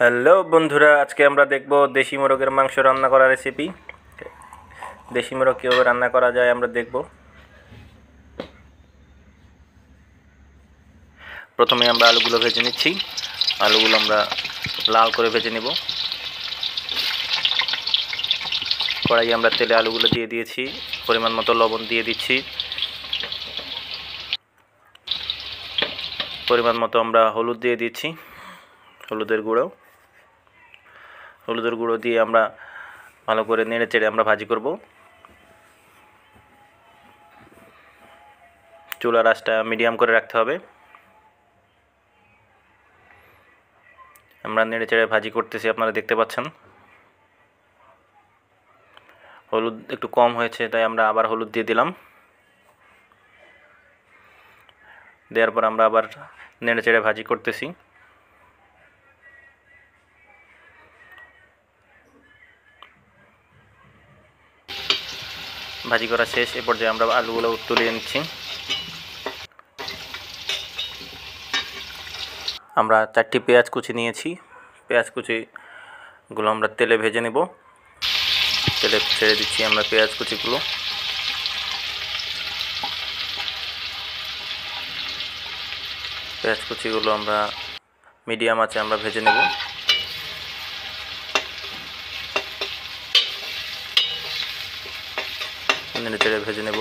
Hello বন্ধুরা, আজকে আমরা দেখব দেশি মোরগের মাংস রান্না করার রেসিপি। দেশি মোরগ কীভাবে রান্না করা যায় আমরা দেখব। প্রথমে আমরা আলুগুলো ভেজে নিচ্ছি। আলুগুলো আমরা লাল করে ভেজে নেব। কড়াই আমরা তেলে আলুগুলো দিয়ে দিয়েছি, পরিমাণ মতো লবণ দিয়ে দিচ্ছি, পরিমাণ মতো আমরা হলুদ দিয়ে দিচ্ছি, হলুদের গুঁড়ো দিয়ে আমরা ভালো করে নেড়ে চেড়ে আমরা ভাজি করব। চুলার আঁচটা মিডিয়াম করে রাখতে হবে। আমরা নেড়ে চেড়ে ভাজি করতেছি, আপনারা দেখতে পাচ্ছেন। হলুদ একটু কম হয়েছে, তাই আমরা আবার হলুদ দিয়ে দিলাম। দেওয়ার পর আমরা আবার নেড়ে চেড়ে ভাজি করতেছি। ভাজি করা শেষ। এ পর্যায়ে আমরা আলুগুলো তুলে নিচ্ছি। আমরা 4টি পেঁয়াজ কুচি নিয়েছি। পেঁয়াজ কুচিগুলো আমরা তেলে ভেজে নেব। তেলে ছেড়ে দিচ্ছি আমরা পেঁয়াজ কুচিগুলো। পেঁয়াজ কুচিগুলো আমরা মিডিয়াম আঁচে আমরা ভেজে নেব। নেড়ে চেড়ে ভেজে নেব।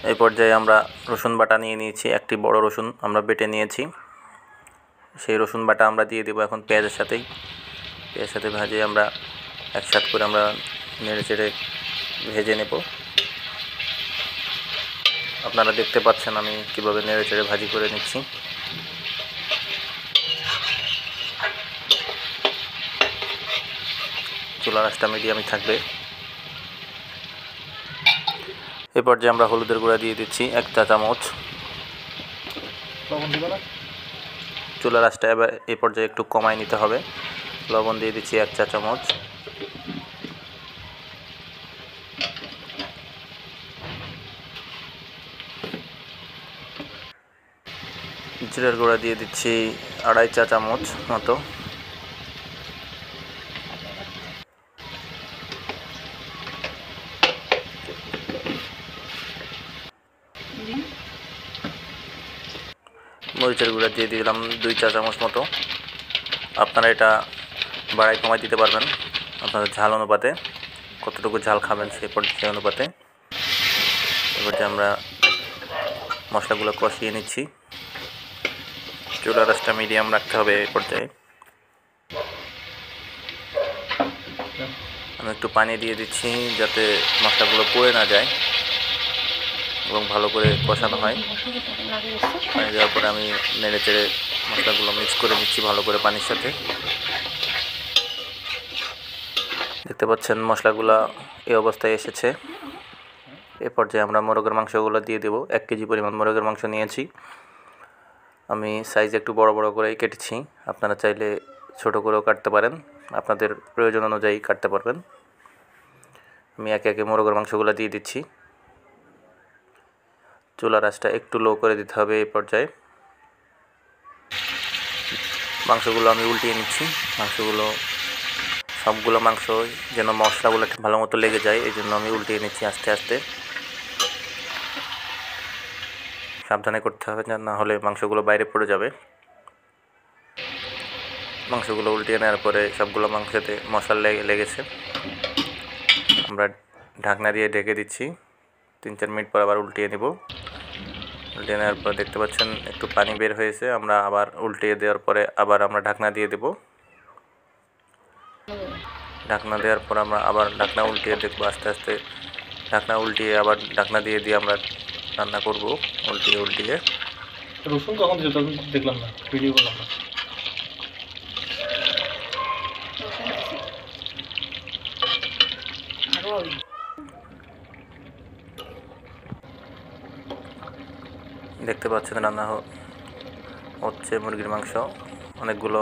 এই পর্যায়ে আমরা রসুন বাটা নিয়ে নিয়েছি। একটি বড় রসুন আমরা বেটে নিয়েছি। সেই রসুন বাটা আমরা দিয়ে দেব এখন পেঁয়াজের সাথেই। পেঁয়াজের সাথে ভাজে আমরা একসাথে করে আমরা নেড়ে চেড়ে ভেজে নেব। আপনারা দেখতে পাচ্ছেন আমি কিভাবে নেড়ে চেড়ে ভাজি করে নিচ্ছি। চুলার আঁচটা মিডিয়ামই থাকবে। এই পর্যায়ে আমরা হলুদের গুঁড়া দিয়ে দিচ্ছি 1 চা চামচ। চুলার আঁচটা এবার এই পর্যায়ে একটু কমায় নিতে হবে। লবণ দিয়ে দিচ্ছি 1 চা চামচ। জিরার গুঁড়া দিয়ে দিচ্ছি 2.5 চা চামচ মতো। মরিচের গুঁড়া দিয়ে দিলাম 2 চা চামচ মতো। আপনারা এটা বাড়াই কমাই দিতে পারবেন আপনাদের ঝাল অনুপাতে, কতটুকু ঝাল খাবেন সেই অনুপাতে। এবার যে আমরা মশলাগুলো কষিয়ে নিচ্ছি। চুলার আঁচটা মিডিয়াম রাখতে হবে। এই পর্যায়ে আমি একটু পানি দিয়ে দিচ্ছি যাতে মশলাগুলো পুড়ে না যায় এবং ভালো করে কষানো হয়। পানি দেওয়ার পরে আমি নেড়ে চেড়ে মশলাগুলো মিক্স করে নিচ্ছি ভালো করে পানির সাথে। দেখতে পাচ্ছেন মশলাগুলো এই অবস্থায় এসেছে। এ পর্যায়ে আমরা মোরগের মাংসগুলো দিয়ে দেব। 1 কেজি পরিমাণ মোরগের মাংস নিয়েছি। আমি সাইজ একটু বড় বড় করেই কেটেছি। আপনারা চাইলে ছোট করেও কাটতে পারেন, আপনাদের প্রয়োজন অনুযায়ী কাটতে পারবেন। আমি একে একে মোরগের মাংসগুলো দিয়ে দিচ্ছি। চুলার আঁচটা একটু লো করে দিতে হবে। এই পর্যায়ে মাংসগুলো আমি উল্টিয়ে নিচ্ছি। সবগুলো মাংস যেন মশলাগুলো ভালো মতো লেগে যায়, এই জন্য আমি উল্টিয়ে নিচ্ছি আস্তে আস্তে। সাবধানে করতে হবে, না হলে মাংসগুলো বাইরে পড়ে যাবে। মাংসগুলো উল্টিয়ে নেওয়ার পরে সবগুলো মাংসতে মশলা লেগেছে। আমরা ঢাকনা দিয়ে ঢেকে দিচ্ছি। 3-4 মিনিট পর আবার উল্টিয়ে নেব। উল্টিয়ে নেওয়ার পর দেখতে পাচ্ছেন একটু পানি বের হয়েছে। আমরা আবার উল্টিয়ে দেওয়ার পরে আবার আমরা ঢাকনা দিয়ে দেব। ঢাকনা দেওয়ার পর আমরা আবার ঢাকনা উল্টিয়ে দেখব আস্তে আস্তে। ঢাকনা উল্টিয়ে আবার ঢাকনা দিয়ে আমরা রান্না করব উল্টিয়ে। রসুন কখন দিয়েছো? তখন দেখলাম না, ভিডিও করলাম না। দেখতে পাচ্ছেন রান্না হচ্ছে মুরগির মাংস। অনেকগুলো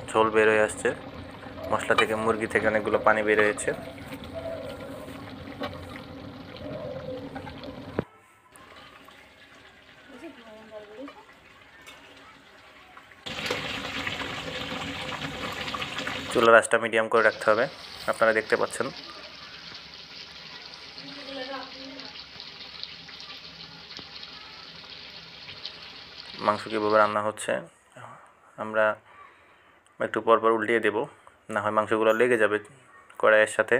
ঝোল বের হয়ে আসছে মশলা থেকে, মুরগি থেকে অনেকগুলো পানি বের হয়েছে। চুলার আঁচটা মিডিয়াম করে রাখতে হবে। আপনারা দেখতে পাচ্ছেন মাংস কীভাবে রান্না হচ্ছে। আমরা একটু পর পর উল্টিয়ে দেব, না হয় মাংসগুলো লেগে যাবে কড়াইয়ের সাথে।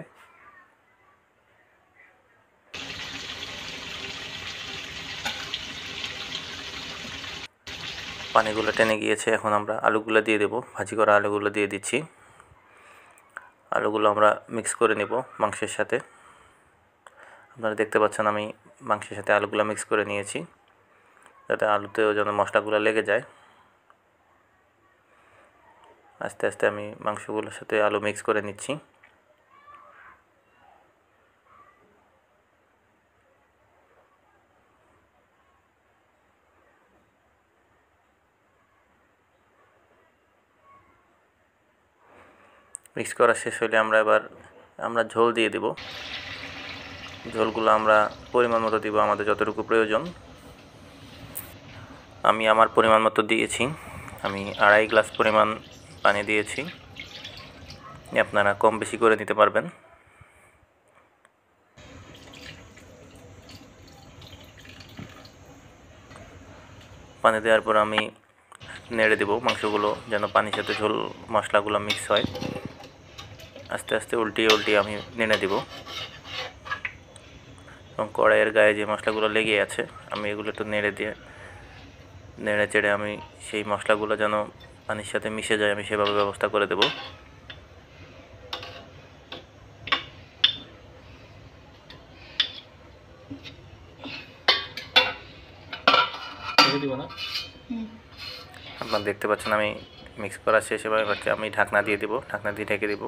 পানিগুলো টেনে গিয়েছে, এখন আমরা আলুগুলো দিয়ে দেব। ভাজি করা আলুগুলো দিয়ে দিচ্ছি। আলুগুলো আমরা মিক্স করে নেব মাংসের সাথে। আপনারা দেখতে পাচ্ছেন আমি মাংসের সাথে আলুগুলো মিক্স করে নিয়েছি, যাতে আলুতেও যেন মশলাগুলো লেগে যায়। আস্তে আস্তে আমি মাংসগুলোর সাথে আলু মিক্স করে নিচ্ছি। মিক্স করা শেষ হলে আমরা ঝোল দিয়ে দেব। ঝোলগুলো আমরা পরিমাণ মতো দিব, আমাদের যতটুকু প্রয়োজন। আমি আমার পরিমাণ মতো দিয়েছি, আমি 2.5 গ্লাস পরিমাণ পানি দিয়েছি। আপনারা কম বেশি করে নিতে পারবেন। পানি দেওয়ার পর আমি নেড়ে দেব মাংসগুলো, যেন পানির সাথে ঝোল মশলাগুলো মিক্স হয়। আস্তে আস্তে উল্টিয়ে আমি নেড়ে দেব। এবং কড়াইয়ের গায়ে যে মশলাগুলো লেগে আছে, আমি এগুলো একটু নেড়ে চেড়ে আমি সেই মশলাগুলো যেন পানির সাথে মিশে যায়, আমি সেভাবে ব্যবস্থা করে দেব। আপনারা দেখতে পাচ্ছেন আমি মিক্স করা শেষ। এবার আমি ঢাকনা দিয়ে দেব, ঢাকনা দিয়ে ঢেকে দেব।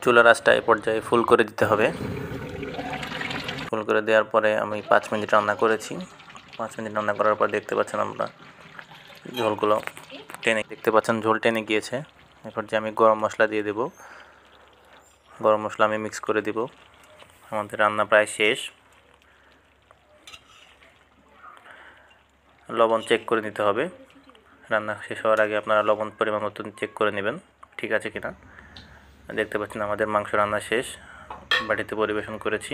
চুলার আঁচটা এ পর্যায়ে ফুল করে দিতে হবে। ফুল করে দেওয়ার পরে আমি 5 মিনিট রান্না করেছি। 5 মিনিট রান্না করার পর দেখতে পাচ্ছেন আমরা ঝোলগুলো ঝোল টেনে গিয়েছে। এরপর যে আমি গরম মশলা দিয়ে দেব। গরম মশলা আমি মিক্স করে দেব। আমাদের রান্না প্রায় শেষ। লবণ চেক করে নিতে হবে। রান্না শেষ হওয়ার আগে আপনারা লবণ পরিমাণ মতো চেক করে নেবেন ঠিক আছে কিনা। দেখতে পাচ্ছেন আমাদের মাংস রান্না শেষ। বাটিতে পরিবেশন করেছি,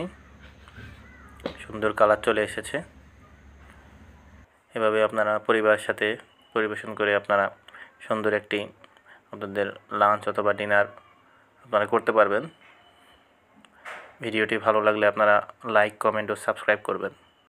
সুন্দর কালার চলে এসেছে। এভাবে আপনারা পরিবারের সাথে পরিবেশন করে আপনারা সুন্দর একটি আপনাদের লাঞ্চ অথবা ডিনার আপনারা করতে পারবেন। ভিডিওটি ভালো লাগলে আপনারা লাইক, কমেন্ট ও সাবস্ক্রাইব করবেন।